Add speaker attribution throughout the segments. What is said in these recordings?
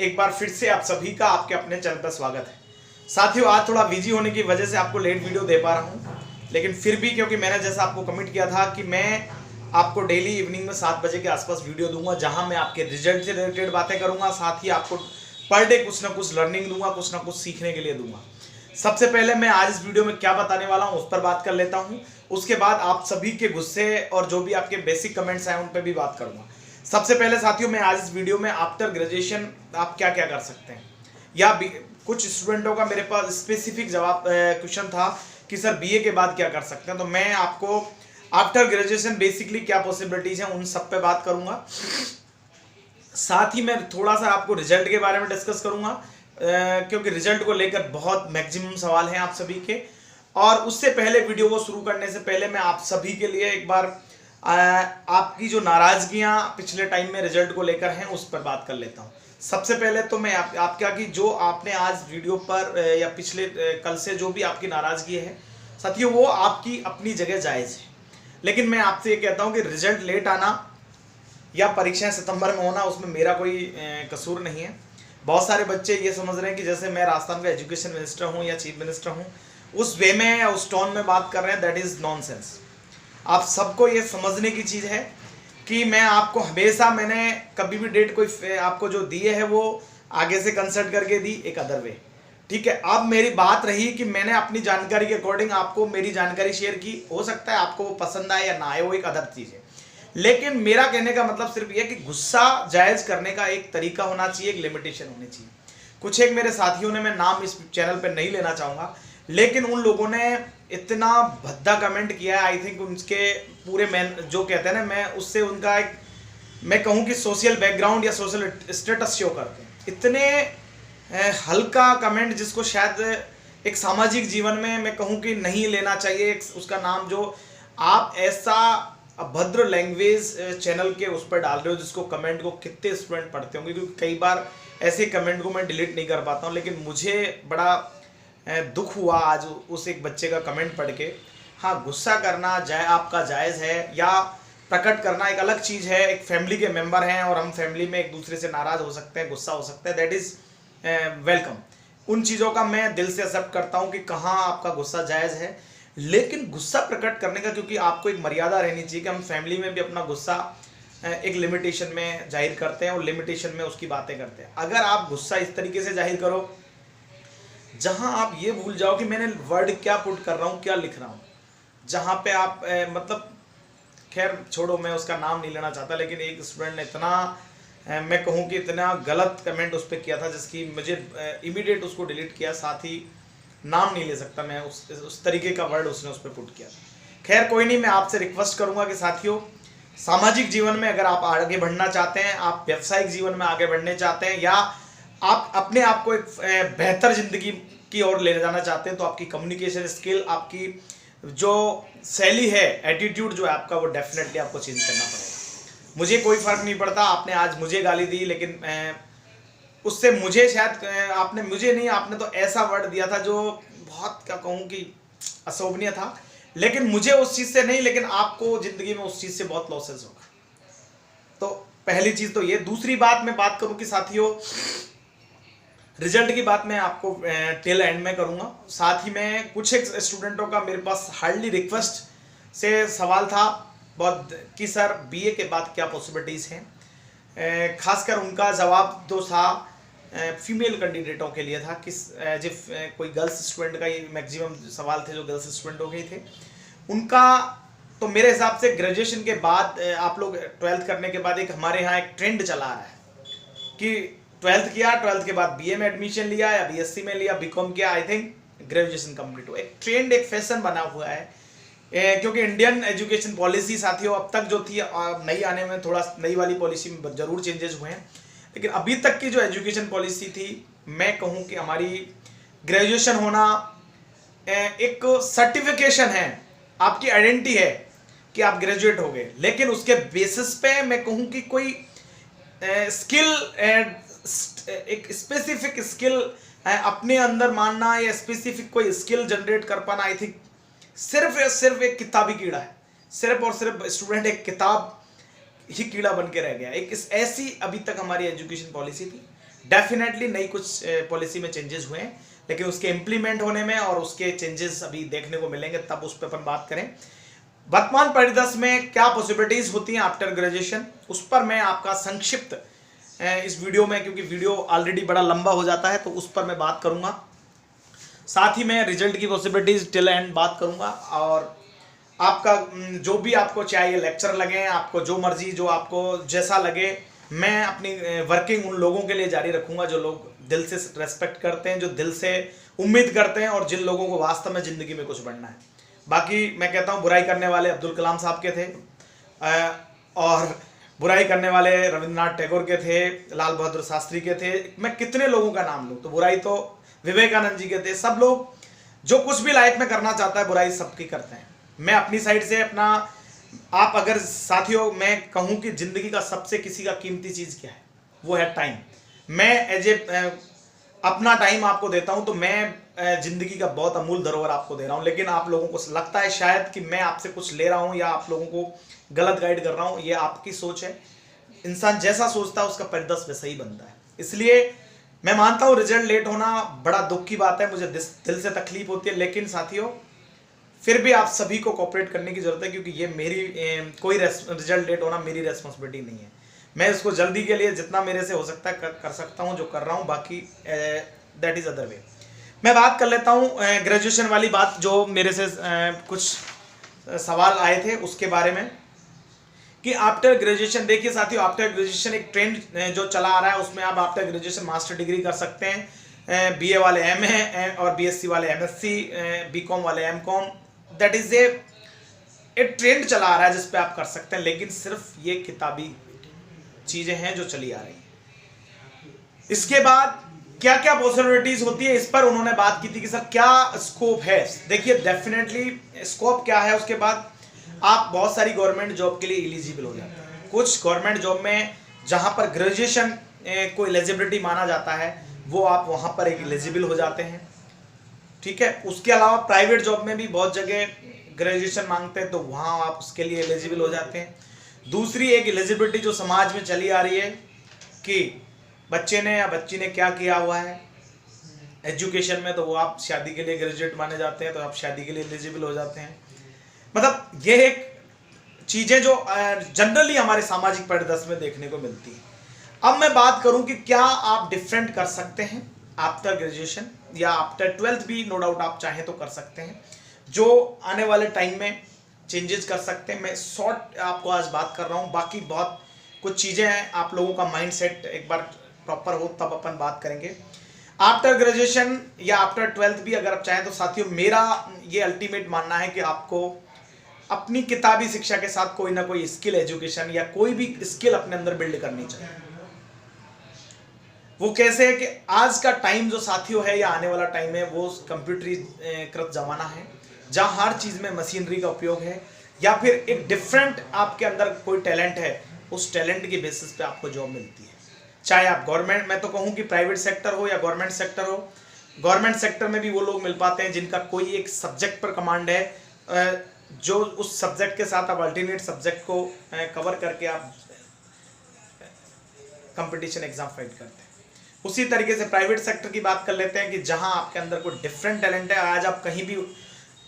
Speaker 1: एक बार फिर से आप सभी का आपके अपने चैनल पर स्वागत है। साथियों, आज थोड़ा बिजी होने की वजह से आपको लेट वीडियो दे पा रहा हूँ, लेकिन फिर भी क्योंकि मैंने जैसा आपको कमिट किया था कि मैं आपको डेली इवनिंग में 7 बजे के आसपास वीडियो दूंगा, जहां मैं आपके रिजल्ट से रिलेटेड बातें करूंगा, साथ ही आपको पर डे कुछ ना कुछ लर्निंग दूंगा, कुछ ना कुछ सीखने के लिए दूंगा। सबसे पहले मैं आज इस वीडियो में क्या बताने वाला हूं उस पर बात कर लेता हूं। उसके बाद आप सभी के गुस्से और जो भी आपके बेसिक कमेंट्स हैं उन पर भी बात करूंगा। सबसे पहले साथियों, मैं आज इस वीडियो में आफ्टर ग्रेजुएशन आप क्या क्या कर सकते हैं, या कुछ स्टूडेंटों का मेरे पास स्पेसिफिक जवाब क्वेश्चन था कि सर बीए के बाद क्या कर सकते हैं, तो मैं आपको आफ्टर ग्रेजुएशन बेसिकली क्या पॉसिबिलिटीज हैं उन सब पे बात करूंगा। साथ ही मैं थोड़ा सा आपको रिजल्ट के बारे में डिस्कस करूंगा, क्योंकि रिजल्ट को लेकर बहुत मैक्सिमम सवाल हैं आप सभी के। और उससे पहले वीडियो को शुरू करने से पहले मैं आप सभी के लिए एक बार आपकी जो नाराजगियां पिछले टाइम में रिजल्ट को लेकर हैं उस पर बात कर लेता हूं। सबसे पहले तो मैं आप क्या कि जो आपने आज वीडियो पर या पिछले कल से जो भी आपकी नाराजगी है साथियों, वो आपकी अपनी जगह जायज़ है, लेकिन मैं आपसे ये कहता हूं कि रिजल्ट लेट आना या परीक्षाएं सितंबर में होना उसमें मेरा कोई कसूर नहीं है। बहुत सारे बच्चे ये समझ रहे हैं कि जैसे मैं राजस्थान का एजुकेशन मिनिस्टर हूं या चीफ मिनिस्टर हूं, उस वे में या उस टोन में बात कर रहे हैं, दैट इज़ नॉनसेंस। आप सबको ये समझने की चीज़ है कि मैं आपको हमेशा, मैंने कभी भी डेट कोई आपको जो दिए है वो आगे से कंसल्ट करके दी, एक अदर वे, ठीक है। अब मेरी बात रही कि मैंने अपनी जानकारी के अकॉर्डिंग आपको मेरी जानकारी शेयर की, हो सकता है आपको वो पसंद आए या ना आए, वो एक अदर चीज़ है। लेकिन मेरा कहने का मतलब सिर्फ ये कि गुस्सा जायज़ करने का एक तरीका होना चाहिए, एक लिमिटेशन होनी चाहिए। कुछ एक मेरे साथियों ने, मैं नाम इस चैनल पर नहीं लेना चाहूँगा, लेकिन उन लोगों ने इतना भद्दा कमेंट किया है, आई थिंक उनके पूरे मैन जो कहते हैं ना, मैं उससे उनका एक, मैं कहूँ कि सोशल बैकग्राउंड या सोशल स्टेटस शो करते हैं। इतने हल्का कमेंट जिसको शायद एक सामाजिक जीवन में मैं कहूँ कि नहीं लेना चाहिए, उसका नाम जो आप ऐसा अभद्र लैंग्वेज चैनल के उस पर डाल रहे हो, जिसको कमेंट को कितने स्टूडेंट पढ़ते होंगे, क्योंकि कई बार ऐसे कमेंट को मैं डिलीट नहीं कर पाता हूँ, लेकिन मुझे बड़ा दुख हुआ आज उस एक बच्चे का कमेंट पढ़ के। हाँ, गुस्सा करना आपका जायज़ है, या प्रकट करना एक अलग चीज़ है। एक फैमिली के मेंबर हैं और हम फैमिली में एक दूसरे से नाराज़ हो सकते हैं, गुस्सा हो सकता है, दैट इज़ वेलकम। उन चीज़ों का मैं दिल से एक्सेप्ट करता हूँ कि कहाँ आपका गुस्सा जायज़ है, लेकिन गुस्सा प्रकट करने का क्योंकि आपको एक मर्यादा रहनी चाहिए कि हम फैमिली में भी अपना गुस्सा एक लिमिटेशन में जाहिर करते हैं और लिमिटेशन में उसकी बातें करते हैं। अगर आप गुस्सा इस तरीके से जाहिर करो जहां आप ये भूल जाओ कि मैंने वर्ड क्या पुट कर रहा हूं, क्या लिख रहा हूं, जहां पे आप मतलब, खैर छोड़ो, मैं उसका नाम नहीं लेना चाहता, लेकिन एक स्टूडेंट ने इतना मैं कहूं कि इतना गलत कमेंट उस पर किया था जिसकी मुझे इमीडिएट उसको डिलीट किया, साथ ही नाम नहीं ले सकता मैं, उस तरीके का वर्ड उसने उस पर पुट किया। खैर कोई नहीं, मैं आपसे रिक्वेस्ट करूंगा कि साथियों, सामाजिक जीवन में अगर आप आगे बढ़ना चाहते हैं, आप व्यावसायिक जीवन में आगे बढ़ने चाहते हैं, या आप अपने आप को एक बेहतर जिंदगी की ओर ले जाना चाहते हैं, तो आपकी कम्युनिकेशन स्किल, आपकी जो शैली है, एटीट्यूड जो है आपका, वो डेफिनेटली आपको चेंज करना पड़ेगा। मुझे कोई फर्क नहीं पड़ता आपने आज मुझे गाली दी, लेकिन उससे मुझे शायद आपने मुझे नहीं, आपने तो ऐसा वर्ड दिया था जो बहुत, क्या कहूँ कि अशोभनीय था, लेकिन मुझे उस चीज़ से नहीं, लेकिन आपको ज़िंदगी में उस चीज़ से बहुत लॉसेस होगा। तो पहली चीज़ तो ये। दूसरी बात मैं बात करूँ कि साथियों, रिजल्ट की बात मैं आपको टिल एंड में करूँगा। साथ ही मैं कुछ एक स्टूडेंटों का मेरे पास हार्डली रिक्वेस्ट से सवाल था बहुत कि सर बीए के बाद क्या पॉसिबिलिटीज़ हैं। खासकर उनका जवाब तो था फीमेल कैंडिडेटों के लिए था, किस जिस कोई गर्ल्स स्टूडेंट का ये मैक्सिमम सवाल थे जो गर्ल्स स्टूडेंट हो गई थे उनका। तो मेरे हिसाब से ग्रेजुएशन के बाद आप लोग 12th करने के बाद एक हमारे यहाँ एक ट्रेंड चला रहा है कि 12th किया, 12th के बाद बीए में एडमिशन लिया या बीएससी में लिया, बीकॉम किया, आई थिंक ग्रेजुएशन कंप्लीट हो। एक ट्रेंड, एक फैशन बना हुआ है, क्योंकि इंडियन एजुकेशन पॉलिसी साथियों अब तक जो थी, नई आने में थोड़ा नई वाली पॉलिसी में जरूर चेंजेस हुए हैं, लेकिन अभी तक की जो एजुकेशन पॉलिसी थी, मैं कहूँ कि हमारी ग्रेजुएशन होना एक सर्टिफिकेशन है, आपकी आइडेंटिटी है कि आप ग्रेजुएट हो गए, लेकिन उसके बेसिस पे मैं कहूँ कि कोई स्किल, एक स्पेसिफिक स्किल अपने अंदर मानना या स्पेसिफिक कोई स्किल जनरेट कर पाना, आई थिंक सिर्फ एक किताबी कीड़ा है। सिर्फ और सिर्फ स्टूडेंट एक किताब ही कीड़ा बन के रह गया। एक ऐसी अभी तक हमारी एजुकेशन पॉलिसी थी, डेफिनेटली नई कुछ पॉलिसी में चेंजेस हुए हैं, लेकिन उसके इम्प्लीमेंट होने में और उसके चेंजेस अभी देखने को मिलेंगे, तब उस पर अपन बात करें। वर्तमान परिदृश्य में क्या पॉसिबिलिटीज होती हैं आफ्टर ग्रेजुएशन, उस पर मैं आपका संक्षिप्त इस वीडियो में, क्योंकि वीडियो ऑलरेडी बड़ा लंबा हो जाता है, तो उस पर मैं बात करूंगा। साथ ही मैं रिजल्ट की पॉसिबिलिटीज टिल एंड बात करूंगा, और आपका जो भी आपको चाहिए लेक्चर लगे, आपको जो मर्जी, जो आपको जैसा लगे, मैं अपनी वर्किंग उन लोगों के लिए जारी रखूंगा जो लोग दिल से रेस्पेक्ट करते हैं, जो दिल से उम्मीद करते हैं, और जिन लोगों को वास्तव में ज़िंदगी में कुछ बनना है। बाकी मैं कहता हूँ, बुराई करने वाले अब्दुल कलाम साहब के थे, और बुराई करने वाले रविंद्रनाथ टैगोर के थे, लाल बहादुर शास्त्री के थे, मैं कितने लोगों का नाम लूँ, तो बुराई तो विवेकानंद जी के थे। सब लोग जो कुछ भी लाइफ में करना चाहता है, बुराई सबकी करते हैं। मैं अपनी साइड से अपना, आप अगर साथियों मैं कहूँ कि ज़िंदगी का सबसे किसी का कीमती चीज़ क्या है, वो है टाइम। मैं एज ए अपना टाइम आपको देता हूं, तो मैं जिंदगी का बहुत अमूल धरोहर आपको दे रहा हूं, लेकिन आप लोगों को लगता है शायद कि मैं आपसे कुछ ले रहा हूं या आप लोगों को गलत गाइड कर रहा हूं। ये आपकी सोच है। इंसान जैसा सोचता है उसका परिदृश्य वैसा ही बनता है। इसलिए मैं मानता हूं रिजल्ट लेट होना बड़ा दुख की बात है, मुझे दिल से तकलीफ होती है, लेकिन साथियों फिर भी आप सभी को कोऑपरेट करने की जरूरत है, क्योंकि ये मेरी कोई रिजल्ट लेट होना मेरी रेस्पॉन्सिबिलिटी नहीं है। मैं इसको जल्दी के लिए जितना मेरे से हो सकता है कर सकता हूं, जो कर रहा हूं, बाकी दैट इज अदर वे। मैं बात कर लेता हूं ग्रेजुएशन वाली बात, जो मेरे से कुछ सवाल आए थे उसके बारे में, कि आफ्टर ग्रेजुएशन, देखिए साथियों, आफ्टर ग्रेजुएशन एक ट्रेंड जो चला आ रहा है, उसमें आप आफ्टर ग्रेजुएशन मास्टर डिग्री कर सकते हैं, बीए वाले एमए और बीएससी वाले एमएससी, बीकॉम वाले MCom, that is a trend चला आ रहा है जिस पे आप कर सकते हैं, लेकिन सिर्फ ये किताबी चीजें हैं जो चली आ रही हैं। इसके बाद क्या क्या पॉसिबिलिटीज होती है, इस पर उन्होंने बात की थी कि सर क्या स्कोप है। देखिए डेफिनेटली स्कोप क्या है, उसके बाद आप बहुत सारी गवर्नमेंट जॉब के लिए एलिजिबल हो जाते हैं। कुछ गवर्नमेंट जॉब में जहां पर ग्रेजुएशन को एलिजिबिलिटी माना जाता है, वो आप वहां पर एलिजिबल हो जाते हैं, ठीक है। उसके अलावा प्राइवेट जॉब में भी बहुत जगह ग्रेजुएशन मांगते हैं, तो वहां आप उसके लिए एलिजिबल हो जाते हैं। दूसरी एक एलिजिबिलिटी जो समाज में चली आ रही है कि बच्चे ने या बच्ची ने क्या किया हुआ है एजुकेशन में, तो वो आप शादी के लिए ग्रेजुएट माने जाते हैं, तो आप शादी के लिए एलिजिबल हो जाते हैं। मतलब ये एक चीजें जो जनरली हमारे सामाजिक परिदृश्य में देखने को मिलती है। अब मैं बात करूं कि क्या आप डिफरेंट कर सकते हैं आफ्टर ग्रेजुएशन, या आफ्टर 12th भी नो डाउट आप चाहें तो कर सकते हैं, जो आने वाले टाइम में चेंजेस कर सकते हैं। मैं शॉर्ट आपको आज बात कर रहा हूं, बाकी बहुत कुछ चीजें हैं, आप लोगों का माइंडसेट एक बार प्रॉपर हो तब अपन बात करेंगे। आफ्टर ग्रेजुएशन या आफ्टर 12th भी अगर आप चाहें तो साथियों, मेरा ये अल्टीमेट मानना है कि आपको अपनी किताबी शिक्षा के साथ कोई ना कोई स्किल एजुकेशन या कोई भी स्किल अपने अंदर बिल्ड करनी चाहिए। वो कैसे है कि आज का टाइम जो साथियों है या आने वाला टाइम है, वो कंप्यूटरीकृत जमाना है, जहां हर चीज में मशीनरी का उपयोग है, या फिर एक डिफरेंट आपके अंदर कोई टैलेंट है, उस टैलेंट के बेसिस पे आपको जॉब मिलती है। चाहे आप गवर्नमेंट, मैं तो कहूँ कि प्राइवेट सेक्टर हो या गवर्नमेंट सेक्टर हो, गवर्नमेंट सेक्टर में भी वो लोग मिल पाते हैं जिनका कोई एक सब्जेक्ट पर कमांड है, जो उस सब्जेक्ट के साथ आप अल्टरनेट सब्जेक्ट को कवर करके आप कंपटीशन एग्जाम फाइट करते हैं। उसी तरीके से प्राइवेट सेक्टर की बात कर लेते हैं कि जहां आपके अंदर कोई डिफरेंट टैलेंट है। आज आप कहीं भी,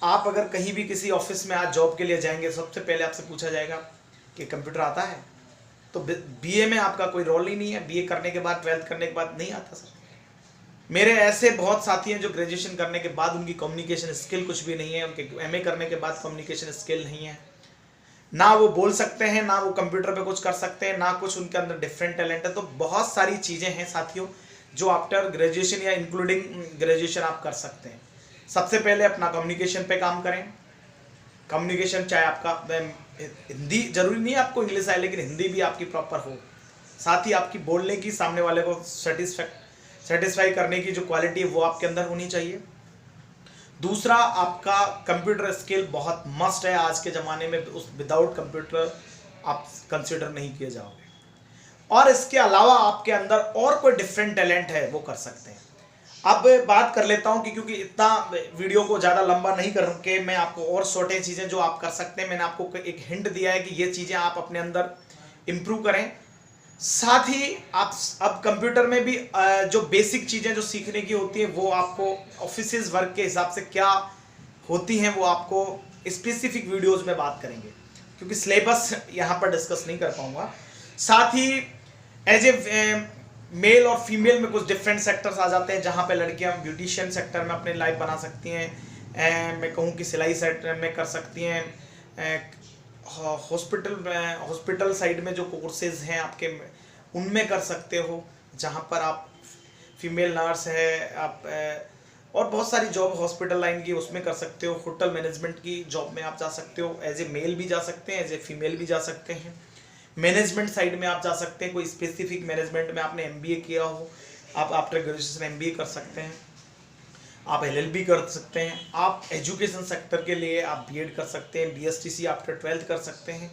Speaker 1: आप अगर कहीं भी किसी ऑफिस में आज जॉब के लिए जाएंगे, सबसे पहले आपसे पूछा जाएगा कि कंप्यूटर आता है, तो बीए में आपका कोई रोल ही नहीं है। बीए करने के बाद, 12th करने के बाद नहीं आता सर। मेरे ऐसे बहुत साथी हैं जो ग्रेजुएशन करने के बाद उनकी कम्युनिकेशन स्किल कुछ भी नहीं है, उनके एमए करने के बाद कम्युनिकेशन स्किल नहीं है, ना वो बोल सकते हैं, ना वो कंप्यूटर पे कुछ कर सकते हैं, ना कुछ उनके अंदर डिफरेंट टैलेंट है। तो बहुत सारी चीज़ें हैं साथियों जो आफ्टर ग्रेजुएशन या इंक्लूडिंग ग्रेजुएशन आप कर सकते हैं। सबसे पहले अपना कम्युनिकेशन पे काम करें। कम्युनिकेशन चाहे आपका हिंदी, जरूरी नहीं है आपको इंग्लिश आए, लेकिन हिंदी भी आपकी प्रॉपर हो, साथ ही आपकी बोलने की, सामने वाले को सेटिस्फाई करने की जो क्वालिटी है वो आपके अंदर होनी चाहिए। दूसरा, आपका कंप्यूटर स्किल बहुत मस्ट है आज के ज़माने में, उस विदाउट कंप्यूटर आप कंसिडर नहीं किए जाओगे। और इसके अलावा आपके अंदर और कोई डिफरेंट टैलेंट है वो कर सकते हैं। अब बात कर लेता हूं कि क्योंकि इतना वीडियो को ज़्यादा लंबा नहीं करके मैं आपको और छोटे चीज़ें जो आप कर सकते हैं, मैंने आपको एक हिंट दिया है कि ये चीज़ें आप अपने अंदर इम्प्रूव करें। साथ ही आप अब कंप्यूटर में भी जो बेसिक चीज़ें जो सीखने की होती है वो आपको ऑफिस वर्क के हिसाब से क्या होती हैं वो आपको स्पेसिफिक वीडियोस में बात करेंगे, क्योंकि सिलेबस यहाँ पर डिस्कस नहीं कर पाऊँगा। साथ ही एज ए मेल और फीमेल में कुछ डिफरेंट सेक्टर्स आ जाते हैं, जहाँ पे लड़कियाँ ब्यूटिशियन सेक्टर में अपनी लाइफ बना सकती हैं, मैं कहूँ कि सिलाई सेक्टर में कर सकती हैं, हॉस्पिटल साइड में जो कोर्सेज हैं आपके उनमें कर सकते हो, जहाँ पर आप फीमेल नर्स है, आप और बहुत सारी जॉब हॉस्पिटल लाइन की उसमें कर सकते हो, होटल मैनेजमेंट की जॉब में आप जा सकते हो, एज ए मेल भी जा सकते हैं, एज ए फीमेल भी जा सकते हैं। मैनेजमेंट साइड में आप जा सकते हैं, कोई स्पेसिफिक मैनेजमेंट में आपने एमबीए किया हो, आप आफ्टर ग्रेजुएशन एमबीए कर सकते हैं, आप एलएलबी कर सकते हैं, आप एजुकेशन सेक्टर के लिए आप बीएड कर सकते हैं, बीएसटीसी आफ्टर 12th कर सकते हैं।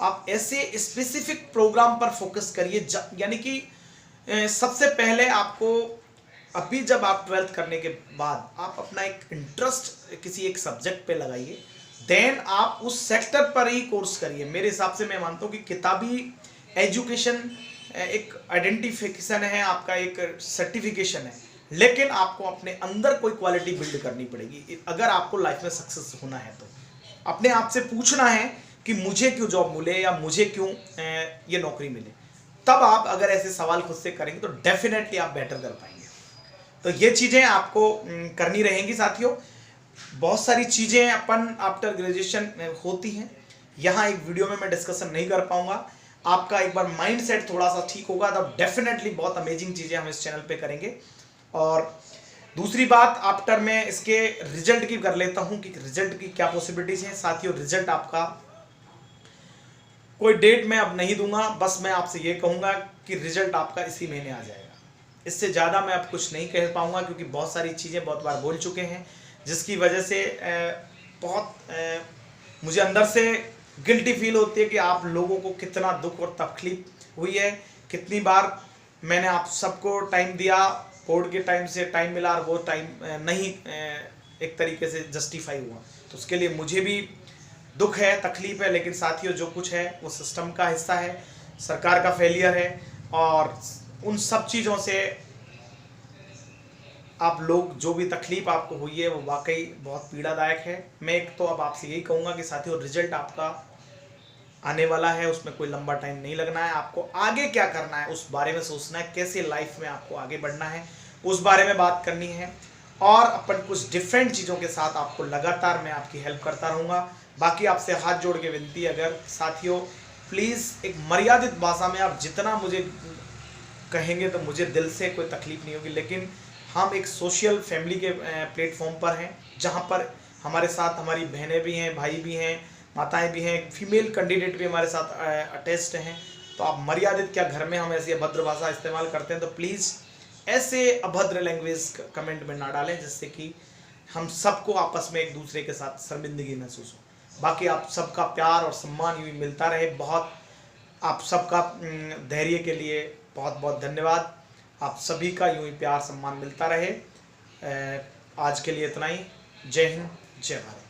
Speaker 1: आप ऐसे स्पेसिफिक प्रोग्राम पर फोकस करिए, यानी कि सबसे पहले आपको अभी जब आप 12th करने के बाद आप अपना एक इंटरेस्ट किसी एक सब्जेक्ट पे लगाइए, देन आप उस सेक्टर पर ही कोर्स करिए। मेरे हिसाब से मैं मानता हूँ कि किताबी एजुकेशन एक आइडेंटिफिकेशन है, आपका एक सर्टिफिकेशन है, लेकिन आपको अपने अंदर कोई क्वालिटी बिल्ड करनी पड़ेगी अगर आपको लाइफ में सक्सेस होना है। तो अपने आप से पूछना है कि मुझे क्यों जॉब मिले या मुझे क्यों ये नौकरी मिले। तब आप अगर ऐसे सवाल खुद से करेंगे तो डेफिनेटली आप बेटर कर पाएंगे। तो ये चीज़ें आपको करनी रहेंगी साथियों। बहुत सारी चीज़ें अपन आफ्टर ग्रेजुएशन होती हैं, यहाँ एक वीडियो में मैं डिस्कशन नहीं कर पाऊंगा। आपका एक बार माइंड सेट थोड़ा सा ठीक होगा तब डेफिनेटली बहुत अमेजिंग चीज़ें हम इस चैनल पे करेंगे। और दूसरी बात, आफ्टर मैं इसके रिजल्ट की कर लेता हूँ कि रिजल्ट की क्या पॉसिबिलिटीज हैं। साथियों, रिजल्ट आपका कोई डेट मैं अब नहीं दूंगा, बस मैं आपसे ये कहूँगा कि रिजल्ट आपका इसी महीने आ जाएगा। इससे ज़्यादा मैं अब कुछ नहीं कह पाऊँगा, क्योंकि बहुत सारी चीज़ें बहुत बार बोल चुके हैं, जिसकी वजह से मुझे अंदर से गिल्टी फील होती है कि आप लोगों को कितना दुख और तकलीफ हुई है। कितनी बार मैंने आप सबको टाइम दिया, कोर्ट के टाइम से टाइम मिला और वो टाइम नहीं एक तरीके से जस्टिफाई हुआ, तो उसके लिए मुझे भी दुख है, तकलीफ है। लेकिन साथियों, जो कुछ है वो सिस्टम का हिस्सा है, सरकार का फेलियर है, और उन सब चीज़ों से आप लोग जो भी तकलीफ आपको हुई है वो वाकई बहुत पीड़ादायक है। मैं एक तो अब आपसे यही कहूँगा कि साथियों, रिजल्ट आपका आने वाला है, उसमें कोई लंबा टाइम नहीं लगना है। आपको आगे क्या करना है उस बारे में सोचना है, कैसे लाइफ में आपको आगे बढ़ना है उस बारे में बात करनी है। और अपन कुछ डिफरेंट चीज़ों के साथ आपको लगातार मैं आपकी हेल्प करता रहूँगा। बाकी आपसे हाथ जोड़ के विनती, अगर साथियों प्लीज़ एक मर्यादित भाषा में आप जितना मुझे कहेंगे तो मुझे दिल से कोई तकलीफ नहीं होगी, लेकिन हम एक सोशल फैमिली के प्लेटफॉर्म पर हैं, जहाँ पर हमारे साथ हमारी बहनें भी हैं, भाई भी हैं, माताएं भी हैं, फीमेल कैंडिडेट भी हमारे साथ अटैच्ड हैं। तो आप मर्यादित, क्या घर में हम ऐसी अभद्र भाषा इस्तेमाल करते हैं, तो प्लीज़ ऐसे अभद्र लैंग्वेज कमेंट में ना डालें, जिससे कि हम सबको आपस में एक दूसरे के साथ शर्मिंदगी महसूस हो। बाकी आप सबका प्यार और सम्मान यूँ मिलता रहे। बहुत आप सबका धैर्य के लिए बहुत बहुत धन्यवाद। आप सभी का यूँ ही प्यार सम्मान मिलता रहे। आज के लिए इतना ही। जय हिंद, जय भारत।